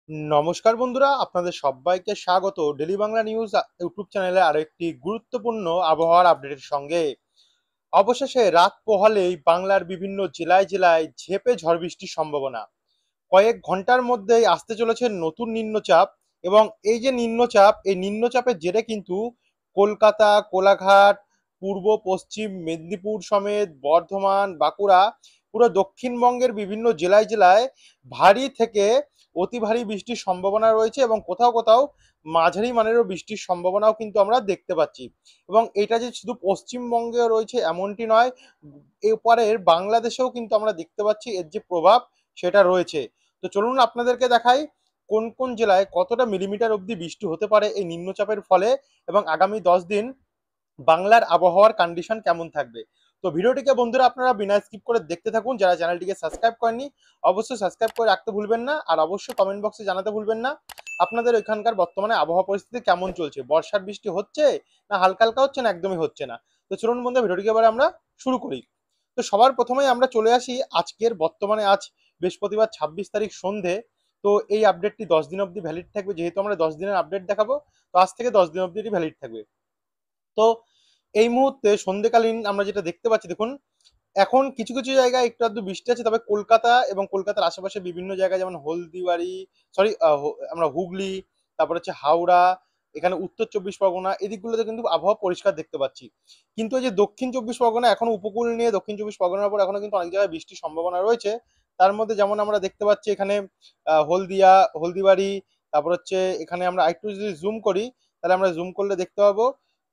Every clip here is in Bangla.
নমস্কার বন্ধুরা, আপনাদের সবাইকে স্বাগত ডেলি বাংলা নিউজ ইউটিউব চ্যানেলে আরো একটি গুরুত্বপূর্ণ আবহাওয়ার আপডেটের সঙ্গে। অবশেষে রাত পোহালেই বাংলার বিভিন্ন জেলায় জেলায় ঝেঁপে ঝড় বৃষ্টির সম্ভাবনা। কয়েক ঘন্টার মধ্যেই আসতে চলেছে নতুন নিম্নচাপ, এবং এই যে নিম্নচাপ, এই নিম্নচাপের জেরে কিন্তু কলকাতা, কোলাঘাট, পূর্ব পশ্চিম মেদিনীপুর সমেত বর্ধমান, বাঁকুড়া, পুরো দক্ষিণবঙ্গের বিভিন্ন জেলায় জেলায় ভারী থেকে অতি ভারী বৃষ্টির সম্ভাবনা রয়েছে, এবং কোথাও কোথাও মাঝারি মানেরও বৃষ্টির সম্ভাবনাও কিন্তু আমরা দেখতে পাচ্ছি। এবং এটা যে শুধু পশ্চিমবঙ্গে রয়েছে এমনটি নয়, এপারের বাংলাদেশেও কিন্তু আমরা দেখতে পাচ্ছি এর যে প্রভাব সেটা রয়েছে। তো চলুন আপনাদেরকে দেখাই কোন কোন জেলায় কতটা মিলিমিটার অবধি বৃষ্টি হতে পারে এই নিম্নচাপের ফলে, এবং আগামী 10 দিন বাংলার আবহাওয়ার কন্ডিশন কেমন থাকবে। তো ভিডিওটিকে বন্ধুরা আপনারা বিনা স্কিপ করে দেখতে থাকুন। যারা চ্যানেলটিকে সাবস্ক্রাইব করেননি অবশ্যই সাবস্ক্রাইব করে রাখতে ভুলবেন না, আর অবশ্যই কমেন্ট বক্সে জানাতে ভুলবেন না আপনাদের ওইখানকার বর্তমানে আবহাওয়া পরিস্থিতি কেমন চলছে, বর্ষার বৃষ্টি হচ্ছে না হালকা হালকা হচ্ছে না একদমই হচ্ছে না। তো চলুন বন্ধুরা ভিডিওটিকে এবার আমরা শুরু করি। তো সবার প্রথমেই আমরা চলে আসি আজকের বর্তমানে। আজ বৃহস্পতিবার 26 তারিখ সন্ধে। তো এই আপডেটটি 10 দিন অবধি ভ্যালিড থাকবে, যেহেতু আমরা 10 দিনের আপডেট দেখাবো। তো আজ থেকে 10 দিন অবধি এটি ভ্যালিড থাকবে। তো এই মুহূর্তে সন্ধ্যেকালীন আমরা যেটা দেখতে পাচ্ছি, দেখুন এখন কিছু কিছু জায়গায় একটু আধটু বৃষ্টি আছে, তবে কলকাতা এবং কলকাতার আশেপাশে বিভিন্ন জায়গায় যেমন হলদিবাড়ি, সরি, আমরা হুগলি, তারপর হচ্ছে হাওড়া, এখানে উত্তর 24 পরগনা, এদিকগুলোতে কিন্তু আবহাওয়া পরিষ্কার দেখতে পাচ্ছি। কিন্তু এই যে দক্ষিণ 24 পরগনা, এখনো উপকূল নিয়ে দক্ষিণ 24 পরগনার উপর এখনো কিন্তু অনেক জায়গায় বৃষ্টির সম্ভাবনা রয়েছে। তার মধ্যে যেমন আমরা দেখতে পাচ্ছি এখানে হলদিয়া, হলদিবাড়ি, তারপর হচ্ছে এখানে আমরা একটু যদি জুম করি, তাহলে আমরা জুম করলে দেখতে পাবো,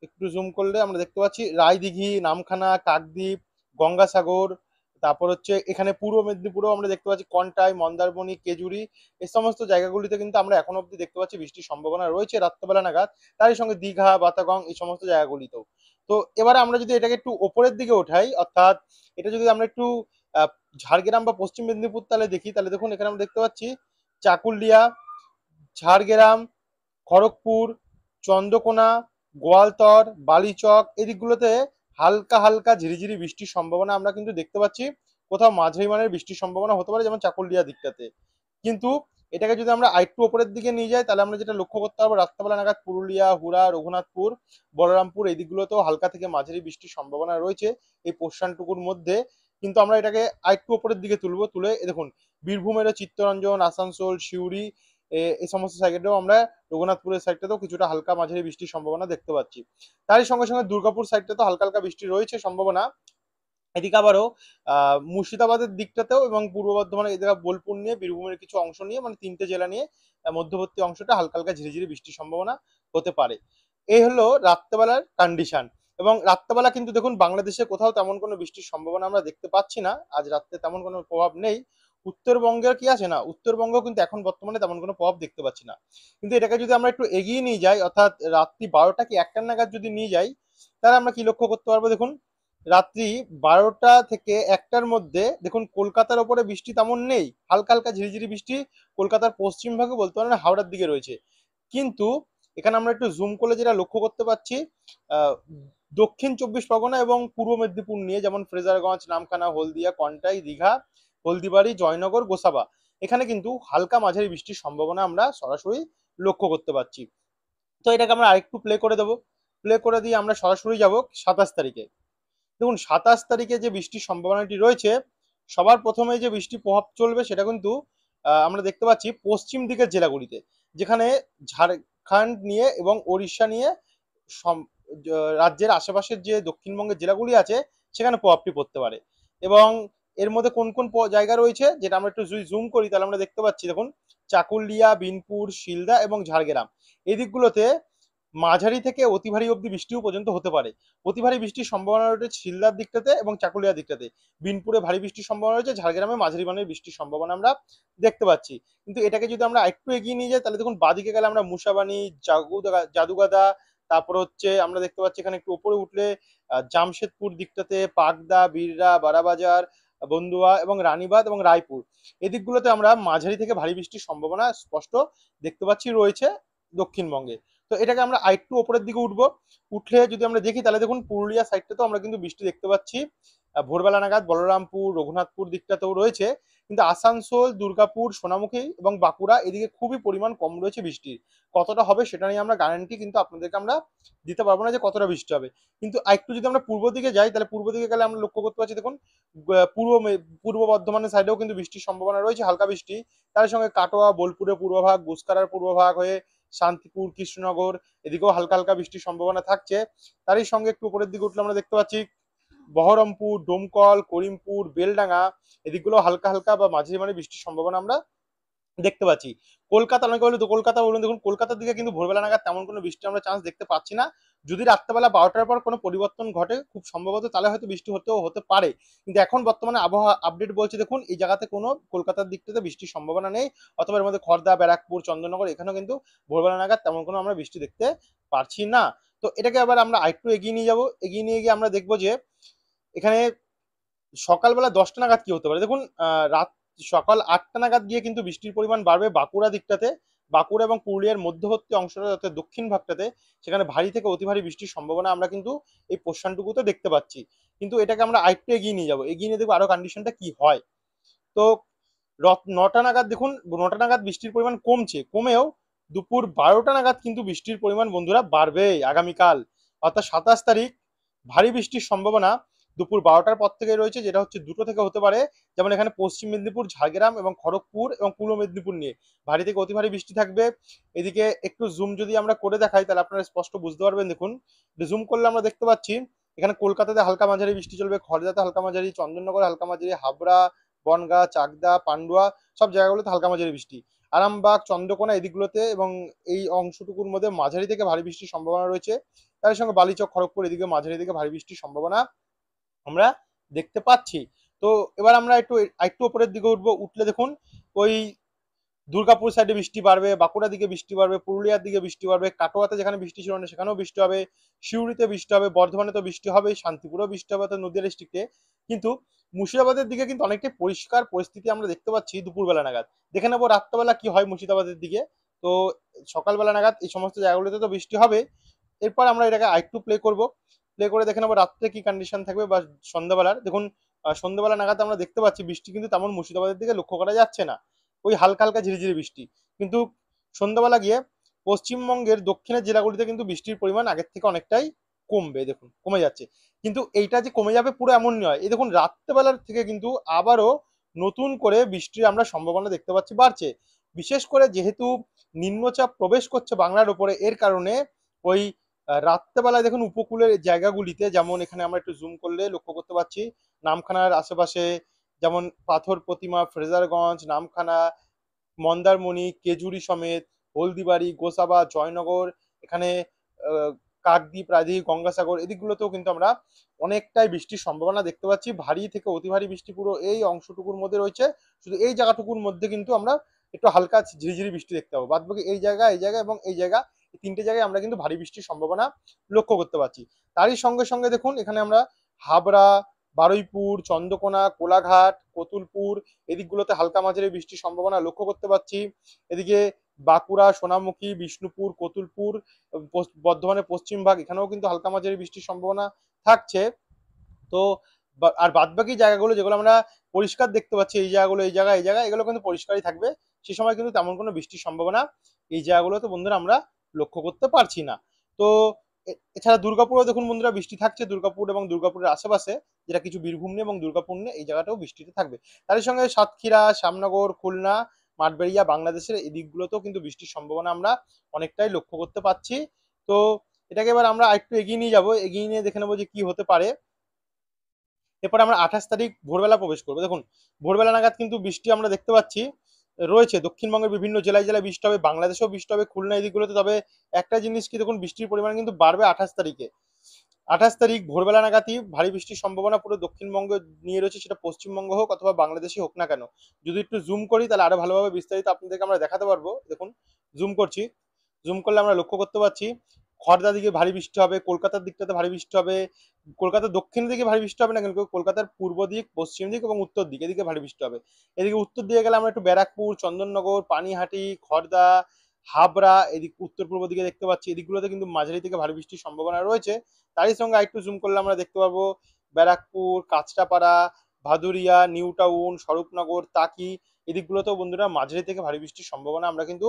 একটু জুম করলে আমরা দেখতে পাচ্ছি রায়দিঘি, নামখানা, কাকদ্বীপ, গঙ্গাসাগর, তারপর হচ্ছে এখানে পূর্ব মেদিনীপুরেও আমরা দেখতে পাচ্ছি কন্টাই, মন্দারমণি, কেজুরি, এই সমস্ত জায়গাগুলিতে কিন্তু আমরা এখন অব্দি দেখতে পাচ্ছি বৃষ্টির সম্ভাবনা রয়েছে রাত্রেবেলা নাগাদ। তারই সঙ্গে দীঘা, বাতাগং, এই সমস্ত জায়গাগুলিতেও। তো এবারে আমরা যদি এটাকে একটু ওপরের দিকে ওঠাই, অর্থাৎ এটা যদি আমরা একটু আহ, ঝাড়গ্রাম বা পশ্চিম মেদিনীপুর তাহলে দেখি, তাহলে দেখুন এখানে আমরা দেখতে পাচ্ছি চাকুলিয়া, ঝাড়গ্রাম, খড়গপুর, চন্দ্রকোনা, গোয়ালতর, বালিচক, এদিকগুলোতে হালকা হালকা ঝিরিঝিরি বৃষ্টির সম্ভাবনা আমরা কিন্তু দেখতে পাচ্ছি। কোথাও মাঝারি মানের বৃষ্টির সম্ভাবনা হতে পারে, যেমন চাকুলিয়া দিকটাতে। কিন্তু এটাকে যদি আমরা আরেকটু উপরের দিকে নিয়ে যাই, তাহলে আমরা যেটা লক্ষ্য করতে পারবো, রাত্রেবেলা নাগাদ পুরুলিয়া, হুড়া, রঘুনাথপুর, বলরামপুর, এই দিকগুলোতেও হালকা থেকে মাঝারি বৃষ্টির সম্ভাবনা রয়েছে এই পোর্শনটুকুর মধ্যে। কিন্তু আমরা এটাকে আরেকটু উপরের দিকে তুলবো, তুলে দেখুন বীরভূমেরও চিত্তরঞ্জন, আসানসোল, সিউড়ি, এই সমস্ত সাইডেও আমরা, রঘুনাথপুরের সাইডটাতেও কিছুটা হালকা মাঝারি বৃষ্টির সম্ভাবনা দেখতে পাচ্ছি। তারই সঙ্গে সঙ্গে দুর্গাপুর সাইডটাতেও হালকা হালকা বৃষ্টি রয়েছে সম্ভাবনা। এদিকে আবারও মুর্শিদাবাদের দিকটাতেও এবং পূর্ব বর্ধমানের এদিকে বোলপুর নিয়ে, বীরভূমের কিছু অংশ নিয়ে, মানে 3টে জেলা নিয়ে মধ্যবর্তী অংশটা হালকা হালকা ঝিরিঝিরি বৃষ্টির সম্ভাবনা হতে পারে। এই হলো রাত্রেবেলার কন্ডিশন। এবং রাত্রেবেলা কিন্তু দেখুন বাংলাদেশে কোথাও তেমন কোনো বৃষ্টির সম্ভাবনা আমরা দেখতে পাচ্ছি না, আজ রাত্রে তেমন কোনো প্রভাব নেই। উত্তরবঙ্গের কি আছে না, উত্তরবঙ্গ কিন্তু এখন বর্তমানে তেমন কোনো প্রভাব দেখতে পাচ্ছি না। কিন্তু এটাকে যদি আমরা একটু এগিয়ে নিয়ে যাই, অর্থাৎ রাত্রি 12টা কি 1টা নাগাদ যদি নিয়ে যাই, তাহলে আমরা কি লক্ষ্য করতে পারবো, দেখুন রাত্রি 12টা থেকে 1টার মধ্যে দেখুন কলকাতার ওপরে বৃষ্টি তেমন নেই, হালকা হালকা ঝিরিঝিরি বৃষ্টি কলকাতার পশ্চিম ভাগে, বলতে পারেন হাওড়ার দিকে রয়েছে। কিন্তু এখানে আমরা একটু জুম করলে যেটা লক্ষ্য করতে পারছি, আহ, দক্ষিণ 24 পরগনা এবং পূর্ব মেদিনীপুর নিয়ে, যেমন ফ্রেজারগঞ্জ, নামখানা, হলদিয়া, কন্টাই, দীঘা, হলদিবাড়ি, জয়নগর, গোসাবা, এখানে কিন্তু হালকা মাঝারি বৃষ্টির সম্ভাবনা আমরা সরাসরি লক্ষ্য করতে পারছি। তো এটাকে আমরা আরেকটু প্লে করে দেবো, প্লে করে দিয়ে আমরা সরাসরি যাব 27 তারিখে। দেখুন 27 তারিখে যে বৃষ্টির সম্ভাবনাটি রয়েছে, সবার প্রথমে যে বৃষ্টির প্রভাব চলবে সেটা কিন্তু আমরা দেখতে পাচ্ছি পশ্চিম দিকের জেলাগুলিতে, যেখানে ঝাড়খণ্ড নিয়ে এবং ওড়িশা নিয়ে রাজ্যের আশেপাশের যে দক্ষিণবঙ্গের জেলাগুলি আছে, সেখানে প্রভাবটি পড়তে পারে। এবং এর মধ্যে কোন কোন জায়গা রয়েছে, যেটা আমরা একটু যদি জুম করি তাহলে আমরা দেখতে পাচ্ছি, দেখুন চাকুলিয়া, বিনপুর, শিলদা এবং ঝাড়গ্রাম, এই দিকগুলোতে মাঝারি থেকে অতি ভারী অব্দি বৃষ্টিও পর্যন্ত হতে পারে। অতি ভারী বৃষ্টির সম্ভাবনা রয়েছে শিলদার দিকটাতে এবং চাকুলিয়া দিকটাতে। বিনপুরে ভারী বৃষ্টির সম্ভাবনা রয়েছে, ঝাড়গ্রামে মাঝারি মানের বৃষ্টির সম্ভাবনা আমরা দেখতে পাচ্ছি। কিন্তু এটাকে যদি আমরা একটু এগিয়ে নিয়ে যাই, তাহলে দেখুন বাদিকে গেলে আমরা মুসাবানি, জাদুগাদা, তারপর হচ্ছে আমরা দেখতে পাচ্ছি এখানে একটু উপরে উঠলে জামশেদপুর দিকটাতে, পাকদা, বীররা, বারাবাজার, বন্দুয়া এবং রানীবাঁধ এবং রায়পুর, এদিকগুলোতে আমরা মাঝারি থেকে ভারী বৃষ্টির সম্ভাবনা স্পষ্ট দেখতে পাচ্ছি রয়েছে দক্ষিণবঙ্গে। তো এটাকে আমরা আরেকটু ওপরের দিকে উঠবো, উঠলে যদি আমরা দেখি, তাহলে দেখুন পুরুলিয়া সাইডটাতেও আমরা কিন্তু বৃষ্টি দেখতে পাচ্ছি ভোরবেলা নাগাদ, বলরামপুর, রঘুনাথপুর দিকটাতেও রয়েছে। কিন্তু আসানসোল, দুর্গাপুর, সোনামুখী এবং বাঁকুড়া এদিকে খুবই পরিমাণ কম রয়েছে বৃষ্টির। কতটা হবে সেটা নিয়ে আমরা গ্যারান্টি কিন্তু আপনাদেরকে আমরা দিতে পারবো না যে কতটা বৃষ্টি হবে। কিন্তু একটু যদি আমরা পূর্ব দিকে যাই, তাহলে পূর্ব দিকে গেলে আমরা লক্ষ্য করতে পারছি, দেখুন পূর্ব বর্ধমানের সাইডেও কিন্তু বৃষ্টির সম্ভাবনা রয়েছে, হালকা বৃষ্টি। তার সঙ্গে কাটোয়া, বোলপুরের পূর্বভাগ, গুসকারার পূর্বভাগ হয়ে শান্তিপুর, কৃষ্ণনগর এদিকেও হালকা হালকা বৃষ্টির সম্ভাবনা থাকছে। তারই সঙ্গে একটু উপরের দিকে উঠলে আমরা দেখতে পাচ্ছি বহরমপুর, ডোমকল, করিমপুর, বেলডাঙ্গা এদিকগুলো হালকা হালকা বা মাঝারি মানে বৃষ্টির সম্ভাবনা আমরা দেখতে পাচ্ছি। কলকাতা অনেকে বলে তো কলকাতা বলুন, দেখুন কলকাতার দিকে কিন্তু ভোরবেলা নাগাদ তেমন কোনো বৃষ্টি আমরা চান্স দেখতে পাচ্ছি না। যদি রাত্রেবেলা 12টার পর কোনো পরিবর্তন ঘটে খুব সম্ভবত, তাহলে হয়তো বৃষ্টি হতে পারে। কিন্তু এখন বর্তমানে আবহাওয়া আপডেট বলছে, দেখুন এই জায়গাতে কোনো কলকাতার দিকটাতে বৃষ্টির সম্ভাবনা নেই, অথবা এর মধ্যে খড়দা, ব্যারাকপুর, চন্দননগর এখানেও কিন্তু ভোরবেলা নাগাদ তেমন কোনো আমরা বৃষ্টি দেখতে পারছি না। তো এটাকে আবার আমরা আরেকটু এগিয়ে নিয়ে যাবো, এগিয়ে নিয়ে গিয়ে আমরা দেখবো যে এখানে সকালবেলা 10টা নাগাদ কি হতে পারে। দেখুন রাত সকাল 8টা নাগাদ গিয়ে কিন্তু বৃষ্টির পরিমাণ বাড়বে বাঁকুড়া দিকটাতে। বাঁকুড়া এবং পুরুলিয়ার মধ্যবর্তী অংশটা, অর্থাৎ দক্ষিণ ভাগটাতে, সেখানে ভারী থেকে অতি ভারী বৃষ্টির সম্ভাবনা আমরা কিন্তু এই পোর্শনটুকুতে দেখতে পাচ্ছি। কিন্তু এটাকে আমরা আরেকটু এগিয়ে নিয়ে যাবো, এগিয়ে নিয়ে দেখবো আরো কন্ডিশনটা কি হয়। তো 9টা নাগাদ দেখুন, 9টা নাগাদ বৃষ্টির পরিমাণ কমছে, কমেও দুপুর 12টা নাগাদ কিন্তু বৃষ্টির পরিমাণ বন্ধুরা বাড়বে আগামীকাল, অর্থাৎ 27 তারিখ। ভারী বৃষ্টির সম্ভাবনা দুপুর 12টার পর থেকে রয়েছে, যেটা হচ্ছে 2টো থেকে হতে পারে। যেমন এখানে পশ্চিম মেদিনীপুর, ঝাড়গ্রাম এবং খড়গপুর এবং পূর্ব মেদিনীপুর নিয়ে ভারী থেকে অতি ভারী বৃষ্টি থাকবে। এদিকে একটু জুম যদি আমরা করে দেখাই, তাহলে আপনারা স্পষ্ট বুঝতে পারবেন। দেখুন জুম করলে আমরা দেখতে পাচ্ছি এখানে কলকাতাতে হালকা মাঝারি বৃষ্টি চলবে, খড়দাতে হালকা মাঝারি, চন্দননগরে হালকা মাঝারি, হাবড়া, বনগাঁ, চাকদা, পান্ডুয়া সব জায়গাগুলোতে হালকা মাঝারি বৃষ্টি। আরামবাগ, চন্দ্রকোনা এদিকগুলোতে এবং এই অংশটুকুর মধ্যে মাঝারি থেকে ভারী বৃষ্টির সম্ভাবনা রয়েছে। তার সঙ্গে বালিচক, খড়গপুর এদিকে মাঝারি থেকে ভারী বৃষ্টির সম্ভাবনা আমরা দেখতে পাচ্ছি। তো এবার আমরা একটু উপরের দিকে উঠবো, উঠলে দেখুন ওই দুর্গাপুর সাইডে বৃষ্টি বাড়বে, বাঁকুড়ার দিকে বৃষ্টি বাড়বে, পুরুলিয়ার দিকে বৃষ্টি বাড়বে, কাটোয়াতে যেখানে বৃষ্টি ছিল না সেখানেও বৃষ্টি হবে, সিউড়িতে বৃষ্টি হবে, বর্ধমানে তো বৃষ্টি হবে, শান্তিপুরেও বৃষ্টি হবে, তো নদীয়া ডিস্ট্রিক্টে। কিন্তু মুর্শিদাবাদের দিকে কিন্তু অনেকটাই পরিষ্কার পরিস্থিতি আমরা দেখতে পাচ্ছি দুপুরবেলা নাগাদ। দেখে নেবো রাত্রেবেলা কি হয় মুর্শিদাবাদের দিকে। তো সকালবেলা নাগাদ এই সমস্ত জায়গাগুলোতে তো বৃষ্টি হবে। এরপর আমরা এটাকে আরেকটু প্লে করে দেখে নেবো রাত্রে কি কন্ডিশন থাকবে বা সন্ধ্যাবেলার। দেখুন সন্ধ্যাবেলা নাগাদ আমরা দেখতে পাচ্ছি বৃষ্টি কিন্তু তেমন মুর্শিদাবাদের দিকে লক্ষ্য করা যাচ্ছে না, ওই হালকা হালকা ঝিরিঝিরি বৃষ্টি। কিন্তু সন্ধ্যাবেলা গিয়ে পশ্চিমবঙ্গের দক্ষিণের জেলাগুলিতে কিন্তু বৃষ্টির পরিমাণ আগের থেকে অনেকটাই কমবে, দেখুন কমে যাচ্ছে। কিন্তু এইটা যে কমে যাবে পুরো এমন নয়, এই দেখুন রাত্রেবেলার থেকে কিন্তু আবারও নতুন করে বৃষ্টির আমরা সম্ভাবনা দেখতে পাচ্ছি বাড়ছে। বিশেষ করে যেহেতু নিম্নচাপ প্রবেশ করছে বাংলার উপরে, এর কারণে ওই রাত্রেবেলায় দেখুন উপকূলের জায়গাগুলিতে, যেমন এখানে আমরা একটু জুম করলে লক্ষ্য করতে পারছি নামখানার আশেপাশে, যেমন পাথর প্রতিমা, ফ্রেজারগঞ্জ, নামখানা, মন্দারমণি, কেজুরি সমেত, হলদিবাড়ি, গোসাবা, জয়নগর, এখানে কাকদ্বীপ, রাজীব, গঙ্গাসাগর এদিকগুলোতেও কিন্তু আমরা অনেকটাই বৃষ্টির সম্ভাবনা দেখতে পাচ্ছি। ভারী থেকে অতি ভারী বৃষ্টি পুরো এই অংশটুকুর মধ্যে রয়েছে। শুধু এই জায়গাটুকুর মধ্যে কিন্তু আমরা একটু হালকা ঝিরিঝিরি বৃষ্টি দেখতে পাবো, বাদ বাকি এই জায়গা, এই জায়গা এবং এই জায়গা, এই তিনটে জায়গায় আমরা কিন্তু ভারী বৃষ্টির সম্ভাবনা লক্ষ্য করতে পারছি। তারই সঙ্গে সঙ্গে দেখুন এখানে আমরা হাবড়া, বারুইপুর, চন্দ্রকোনা, কোলাঘাট, কতুলপুর এদিকগুলোতে হালকা মাঝারি বৃষ্টির সম্ভাবনা লক্ষ্য করতে পারছি। এদিকে বাঁকুড়া, সোনামুখী, বিষ্ণুপুর, কতুলপুর, বর্ধমানের পশ্চিম ভাগ এখানেও কিন্তু হালকা মাঝারি বৃষ্টির সম্ভাবনা থাকছে। তো আর বাদবাকি জায়গাগুলো যেগুলো আমরা পরিষ্কার দেখতে পাচ্ছি, এই জায়গাগুলো, এই জায়গা, এই জায়গা, এগুলো কিন্তু পরিষ্কারই থাকবে। সে সময় কিন্তু তেমন কোনো বৃষ্টির সম্ভাবনা এই জায়গাগুলোতে বন্ধুরা আমরা লক্ষ্য করতে পারছি না। তো এছাড়া দুর্গাপুরেও দেখুন বন্ধুরা বৃষ্টি থাকছে, দুর্গাপুর এবং দুর্গাপুরের আশেপাশে, যেটা কিছু বীরভূম নিয়ে এবং দুর্গাপুর নিয়ে এই জায়গাটাও বৃষ্টিতে থাকবে। তার সঙ্গে সাতক্ষীরা, শ্যামনগর, খুলনা, মাঠবেড়িয়া, বাংলাদেশের এই দিকগুলোতেও কিন্তু বৃষ্টির সম্ভাবনা আমরা অনেকটাই লক্ষ্য করতে পারছি। তো এটাকে এবার আমরা একটু এগিয়ে নিয়ে যাবো, এগিয়ে নিয়ে দেখে নেবো যে কি হতে পারে। এরপর আমরা 28 তারিখ ভোরবেলা প্রবেশ করবো। দেখুন ভোরবেলা নাগাদ কিন্তু বৃষ্টি আমরা দেখতে পাচ্ছি রয়েছে, দক্ষিণবঙ্গের বিভিন্ন জেলায় জেলায় বৃষ্টি হবে, বাংলাদেশেও বৃষ্টি হবে, খুলনা এদিকগুলোতে। তবে একটা জিনিস কি, দেখুন বৃষ্টির পরিমাণ কিন্তু বাড়বে 28 তারিখে। 28 তারিখ ভোরবেলা নাগাদই ভারী বৃষ্টির সম্ভাবনা পুরো দক্ষিণবঙ্গ নিয়ে রয়েছে, সেটা পশ্চিমবঙ্গ হোক অথবা বাংলাদেশই হোক না কেন। যদি একটু জুম করি তাহলে আরো ভালোভাবে বিস্তারিত আপনাদেরকে আমরা দেখাতে পারবো। দেখুন জুম করছি, জুম করলে আমরা লক্ষ্য করতে পারছি খড়দা দিকে ভারী বৃষ্টি হবে, কলকাতার দিকটাতে ভারী বৃষ্টি হবে, কলকাতার দক্ষিণ দিকে ভারী বৃষ্টি হবে না, কিন্তু কলকাতার পূর্ব দিক, পশ্চিম দিক এবং উত্তর দিক এদিকে ভারী বৃষ্টি হবে। এদিকে উত্তর দিকে গেলে আমরা একটু ব্যারাকপুর, চন্দননগর, পানিহাটি, খড়দা, হাবড়া এদিক উত্তর পূর্ব দিকে দেখতে পাচ্ছি, এদিকগুলোতে কিন্তু মাঝারি থেকে ভারী বৃষ্টির সম্ভাবনা রয়েছে। তারই সঙ্গে আরেকটু জুম করলে আমরা দেখতে পাবো ব্যারাকপুর, কাঁচরাপাড়া, ভাদুরিয়া, নিউ টাউন, স্বরূপনগর, তাকি এদিকগুলোতেও বন্ধুরা মাঝারি থেকে ভারী বৃষ্টির সম্ভাবনা আমরা কিন্তু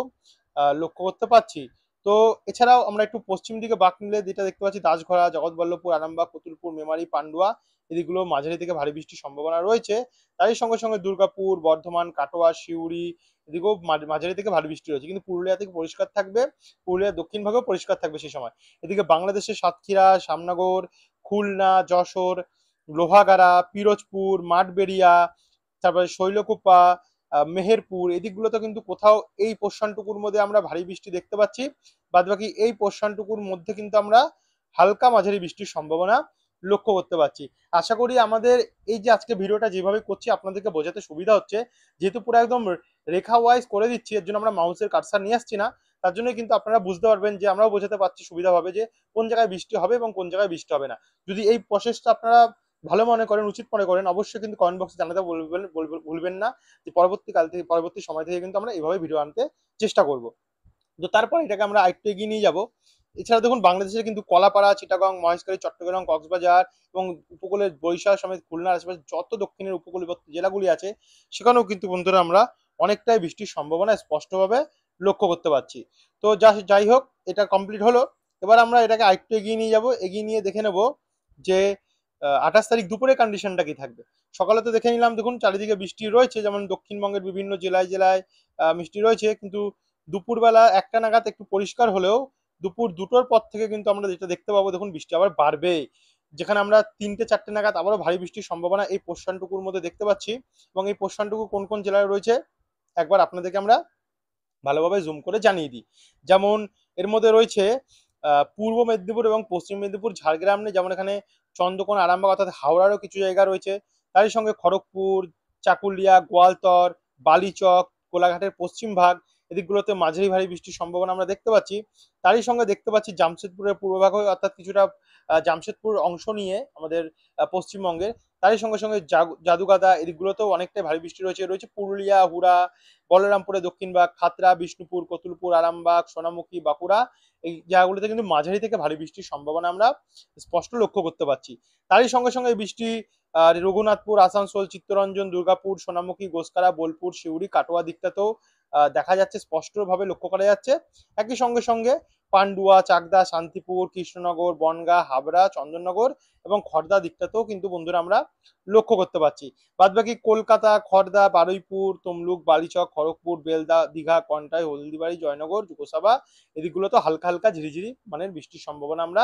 লক্ষ্য করতে পারছি। তো এছাড়াও আমরা একটু পশ্চিম দিকে বাঁক নিলে যেটা দেখতে পাচ্ছি দাসঘরা, জগৎবল্লভপুর, আরামবাগ, কতুলপুর, মেমারি, পান্ডুয়া এদিকগুলো মাঝারি থেকে ভারী বৃষ্টির সম্ভাবনা রয়েছে। তারই সঙ্গে সঙ্গে দুর্গাপুর, বর্ধমান, কাটোয়া, সিউড়ি এদিকেও মাঝারি থেকে ভারী বৃষ্টি রয়েছে, কিন্তু পুরুলিয়া থেকে পরিষ্কার থাকবে, পুরুলিয়ার দক্ষিণ ভাগেও পরিষ্কার থাকবে সেই সময়। এদিকে বাংলাদেশের সাতক্ষীরা, শ্যামনগর, খুলনা, যশোর, লোহাগাড়া, পিরোজপুর, মাঠবেড়িয়া, তারপরে শৈলকুপা, মেহেরপুর এদিকগুলোতে কিন্তু কোথাও এই পোর্শনটুকুর মধ্যে আমরা ভারী বৃষ্টি দেখতে পাচ্ছি। বাদবাকি এই পোর্শনটুকুর মধ্যে কিন্তু আমরা হালকা মাঝারি বৃষ্টির সম্ভাবনা লক্ষ্য করতে পারছি। আশা করি আমাদের এই যে আজকে ভিডিওটা যেভাবে করছি আপনাদেরকে বোঝাতে সুবিধা হচ্ছে, যেহেতু পুরো একদম রেখা ওয়াইজ করে দিচ্ছি, এর জন্য আমরা মাউসের কার্সার নিয়ে আসছি না, তার জন্য কিন্তু আপনারা বুঝতে পারবেন যে আমরাও বোঝাতে পারছি সুবিধা হবে যে কোন জায়গায় বৃষ্টি হবে এবং কোন জায়গায় বৃষ্টি হবে না। যদি এই প্রসেসটা আপনারা ভালো মনে করেন, উচিত মনে করেন, অবশ্যই কিন্তু কমেন্ট বক্সে জানাতে ভুলবেন না, যে পরবর্তী সময় থেকে কিন্তু আমরা এইভাবে ভিডিও আনতে চেষ্টা করব। তো তারপর এটাকে আমরা আরেকটু এগিয়ে নিয়ে যাব। এছাড়া দেখুন বাংলাদেশের কিন্তু কলাপাড়া, চিটাগং, মহেশখালী, চট্টগ্রাম, কক্সবাজার এবং উপকূলের বরিশাল সমেত খুলনার আশেপাশে যত দক্ষিণের উপকূলবর্তী জেলাগুলি আছে সেখানেও কিন্তু বন্ধুরা আমরা অনেকটাই বৃষ্টির সম্ভাবনা স্পষ্টভাবে লক্ষ্য করতে পারছি। তো যাই হোক, এটা কমপ্লিট হলো। এবার আমরা এটাকে আরেকটু এগিয়ে নিয়ে যাব, এগিয়ে নিয়ে দেখে নেব যে 28 তারিখ দুপুরে কন্ডিশনটা কি থাকবে। সকালে তো দেখে নিলাম, দেখুন চারিদিকে বৃষ্টি রয়েছে, যেমন দক্ষিণবঙ্গের বিভিন্ন জেলায় জেলায় বৃষ্টি রয়েছে, কিন্তু দুপুরবেলা 1টা নাগাদ একটু পরিষ্কার হলেও দুপুর 2টোর পর থেকে কিন্তু আমরা যেটা দেখতে পাবো, দেখুন বৃষ্টি আবার বাড়বে, যেখানে আমরা 3টে 4টে নাগাদ আবারও ভারী বৃষ্টির সম্ভাবনা এই পোর্শনটুকুর মধ্যে দেখতে পাচ্ছি। এবং এই পোর্শনটুকু কোন কোন জেলায় রয়েছে একবার আপনাদেরকে আমরা ভালোভাবে জুম করে জানিয়ে দিই। যেমন এর মধ্যে রয়েছে পূর্ব মেদিনীপুর এবং পশ্চিম মেদিনীপুর, ঝাড়গ্রাম নেই, যেমন এখানে চন্দ্রকোনা, আরামবাগ অর্থাৎ হাওড়ারও কিছু জায়গা রয়েছে। তারই সঙ্গে খড়গপুর, চাকুলিয়া, গোয়ালতর, বালিচক, কোলাঘাটের পশ্চিম ভাগ এদিকগুলোতে মাঝারি ভারী বৃষ্টির সম্ভাবনা আমরা দেখতে পাচ্ছি। তারই সঙ্গে দেখতে পাচ্ছি জামশেদপুরের পূর্বভাগ অর্থাৎ কিছুটা জামশেদপুর অংশ নিয়ে আমাদের পশ্চিমবঙ্গের, তারই সঙ্গে সঙ্গে জাদুগাদা এদিকগুলোতেও অনেকটাই ভারী বৃষ্টি রয়েছে পুরুলিয়া, হুড়া, বলরামপুরে দক্ষিণভাগ, খাতড়া, বিষ্ণুপুর, কতুলপুর, আরামবাগ, সোনামুখী, বাঁকুড়া এই জায়গাগুলোতে কিন্তু মাঝারি থেকে ভারী বৃষ্টির সম্ভাবনা আমরা স্পষ্ট লক্ষ্য করতে পারছি। তারই সঙ্গে সঙ্গে এই বৃষ্টি রঘুনাথপুর, আসানসোল, চিত্তরঞ্জন, দুর্গাপুর, সোনামুখী, গোসকারা, বোলপুর, সিউড়ি, কাটোয়া দিকটাতেও দেখা যাচ্ছে, স্পষ্টভাবে লক্ষ্য করা যাচ্ছে। একই সঙ্গে সঙ্গে পান্ডুয়া, চাকদা, শান্তিপুর, কৃষ্ণনগর, বনগাঁ, হাবড়া, চন্দননগর এবং খড়দা দিকটাতেও কিন্তু বন্ধুরা আমরা লক্ষ্য করতে পারছি। বাদবাকি কলকাতা, খড়দা, বারুইপুর, তমলুক, বালিচক, খড়গপুর, বেলদা, দীঘা, কন্টাই, হলদিবাড়ি, জয়নগর, গোসাবা এদিকগুলোতে হালকা হালকা ঝিরিঝিরি মানের বৃষ্টির সম্ভাবনা আমরা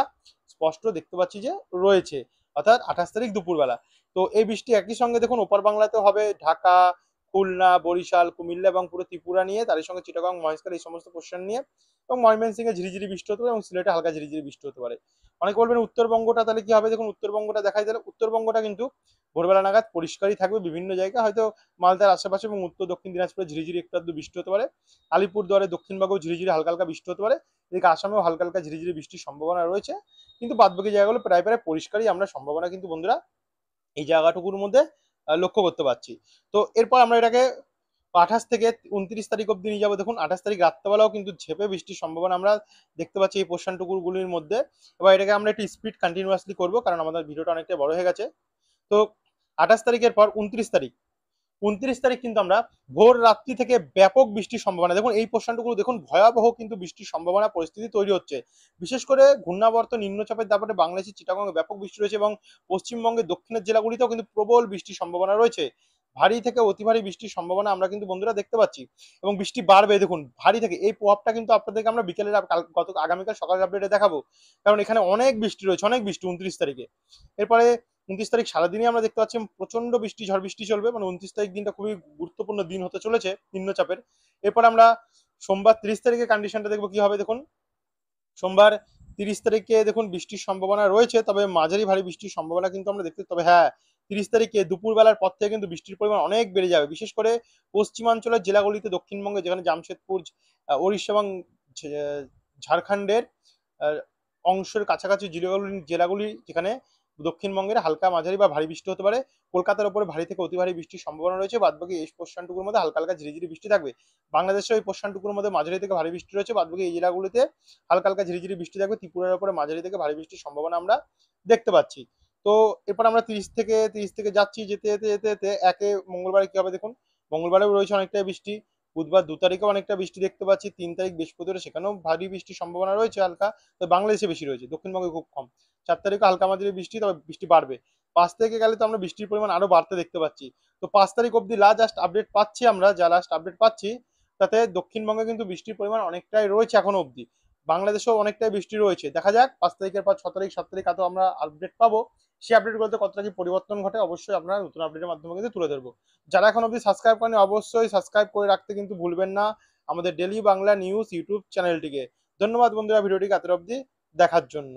স্পষ্ট দেখতে পাচ্ছি যে রয়েছে, অর্থাৎ 28 তারিখ দুপুরবেলা। তো এই বৃষ্টি একই সঙ্গে দেখুন ওপার বাংলাতেও হবে, ঢাকা, খুলনা, বরিশাল, কুমিল্লা এবং পুরো ত্রিপুরা নিয়ে, তার সঙ্গে চিটাগং, মহেশখালী এই সমস্ত পোর্শন নিয়ে, এবং ময়মনসিংহে ঝিরিঝিরি বৃষ্টি হতে পারে এবং সিলেটে হালকা ঝিরিঝিরি বৃষ্টি হতে পারে। অনেকে বলবেন উত্তরবঙ্গটা তাহলে কি হবে, দেখুন উত্তরবঙ্গটা দেখাই দিলে উত্তরবঙ্গটা কিন্তু ভোরবেলা নাগাদ পরিষ্কারই থাকবে, বিভিন্ন জায়গা হয়তো মালদার আশেপাশে এবং উত্তর দক্ষিণ দিনাজপুরে ঝিরিঝিরি একটু আধটু বৃষ্টি হতে পারে, আলিপুরদুয়ারে দক্ষিণবঙ্গেও ঝিরিঝিরি হালকা হালকা বৃষ্টি হতে পারে, এদিকে আসামেও হালকা হালকা ঝিরিঝিরি বৃষ্টির সম্ভাবনা রয়েছে। কিন্তু বাদবাকি জায়গাগুলো প্রায় প্রায় পরিষ্কারই আমরা সম্ভাবনা কিন্তু বন্ধুরা এই জায়গাটুকুর মধ্যে লক্ষ্য করতে পারছি। তো এরপর আমরা এটাকে 28 থেকে 29 তারিখ অব্দি নিয়ে যাবো। দেখুন 28 তারিখ রাত্রেবেলাও কিন্তু ঝেপে বৃষ্টির সম্ভাবনা আমরা দেখতে পাচ্ছি এই পোর্শন টুকুরগুলির মধ্যে। এবার এটাকে আমরা একটু স্পিড কন্টিনিউয়াসলি করবো, কারণ আমাদের ভিডিওটা অনেকটা বড় হয়ে গেছে। তো 28 তারিখের পর 29 তারিখ, 29 তারিখ কিন্তু আমরা ভোর রাত্রি থেকে ব্যাপক বৃষ্টির সম্ভাবনা, দেখুন এই পোর্শনটুকু দেখুন ভয়াবহ কিন্তু বৃষ্টির সম্ভাবনা পরিস্থিতি তৈরি হচ্ছে। বিশেষ করে ঘূর্ণাবর্ত নিম্নচাপের দাপটে বাংলাদেশের চিটাগংয়ে ব্যাপক বৃষ্টি রয়েছে এবং পশ্চিমবঙ্গের দক্ষিণের জেলাগুলিতেও কিন্তু প্রবল বৃষ্টির সম্ভাবনা রয়েছে। ভারী থেকে অতি ভারী বৃষ্টির সম্ভাবনা আমরা কিন্তু বন্ধুরা দেখতে পাচ্ছি এবং বৃষ্টি বাড়বে। দেখুন ভারী থেকে এই প্রভাবটা কিন্তু আপনাদেরকে আমরা বিকেলের আগামীকাল সকালের আপডেটে দেখাবো, কারণ এখানে অনেক বৃষ্টি রয়েছে, অনেক বৃষ্টি 29 তারিখে। এরপরে 29 তারিখ সারাদিনই আমরা দেখতে পাচ্ছি প্রচন্ড বৃষ্টি, ঝড় বৃষ্টি চলবে, মানে 29 তারিখ দিনটা খুবই গুরুত্বপূর্ণ দিন হতে চলেছে নিম্নচাপের। এরপর আমরা সোমবার 30 তারিখের কন্ডিশনটা দেখবো কি হবে। দেখুন সোমবার 30 তারিখে দেখুন বৃষ্টির সম্ভাবনা রয়েছে, তবে মাঝারি ভারী বৃষ্টির সম্ভাবনা কিন্তু আমরা দেখতে, তবে হ্যাঁ 30 তারিখে দুপুরবেলার পর থেকে কিন্তু বৃষ্টির পরিমাণ অনেক বেড়ে যাবে, বিশেষ করে পশ্চিমাঞ্চলের জেলাগুলিতে, দক্ষিণবঙ্গে যেখানে জামশেদপুর, ওড়িশা এবং ঝাড়খণ্ডের অংশের কাছাকাছি জেলাগুলি যেখানে দক্ষিণবঙ্গের হালকা মাঝারি বা ভারী বৃষ্টি হতে পারে। কলকাতার উপরে ভারী থেকে অতি ভারী বৃষ্টির সম্ভাবনা রয়েছে। বাদবাকি এই পোর্শনটুকুর মধ্যে হালকা হালকা ঝিরিঝিরি বৃষ্টি থাকবে। বাংলাদেশের ওই পোর্শনটুকুর মধ্যে মাঝারি থেকে ভারী বৃষ্টি রয়েছে, বাদবাকি এই জেলাগুলিতে হালকা হালকা ঝিরিঝিরি বৃষ্টি থাকবে। ত্রিপুরার উপরে মাঝারি থেকে ভারী বৃষ্টির সম্ভাবনা আমরা দেখতে পাচ্ছি। তো এরপর আমরা 30 থেকে যাচ্ছি, যেতে যেতে যেতে যেতে একে মঙ্গলবারে কি হবে দেখুন। মঙ্গলবারেও রয়েছে অনেকটাই বৃষ্টি। বুধবার 2 তারিখেও অনেকটা বৃষ্টি দেখতে পাচ্ছি। 3 তারিখ বৃহস্পতিবার সেখানেও ভারী বৃষ্টির সম্ভাবনা রয়েছে হালকা। তো বাংলাদেশে বেশি রয়েছে, দক্ষিণবঙ্গে খুব কম। 4 তারিখে হালকা মাঝারি বৃষ্টি, তবে বৃষ্টি বাড়বে। 5 তারিখে গেলে তো আমরা বৃষ্টির পরিমাণ আরো বাড়তে দেখতে পাচ্ছি। তো 5 তারিখ অব্দি লাস্ট আপডেট পাচ্ছি আমরা, যা লাস্ট আপডেট পাচ্ছি তাতে দক্ষিণবঙ্গে কিন্তু বৃষ্টির পরিমাণ অনেকটাই রয়েছে এখনো অব্দি। বাংলাদেশেও অনেকটাই বৃষ্টি রয়েছে। দেখা যাক 5 তারিখের পর 6 তারিখ 7 তারিখ এত আমরা আপডেট পাবো। সেই আপডেটগুলোতে কতটা কি পরিবর্তন ঘটে অবশ্যই আপনারা নতুন আপডেটের মাধ্যমে কিন্তু তুলে ধরবো। যারা এখন অবধি সাবস্ক্রাইব করেনি অবশ্যই সাবস্ক্রাইব করে রাখতে কিন্তু ভুলবেন না আমাদের ডেলি বাংলা নিউজ ইউটিউব চ্যানেলটিকে। ধন্যবাদ বন্ধুরা ভিডিওটিকে এত অবধি দেখার জন্য।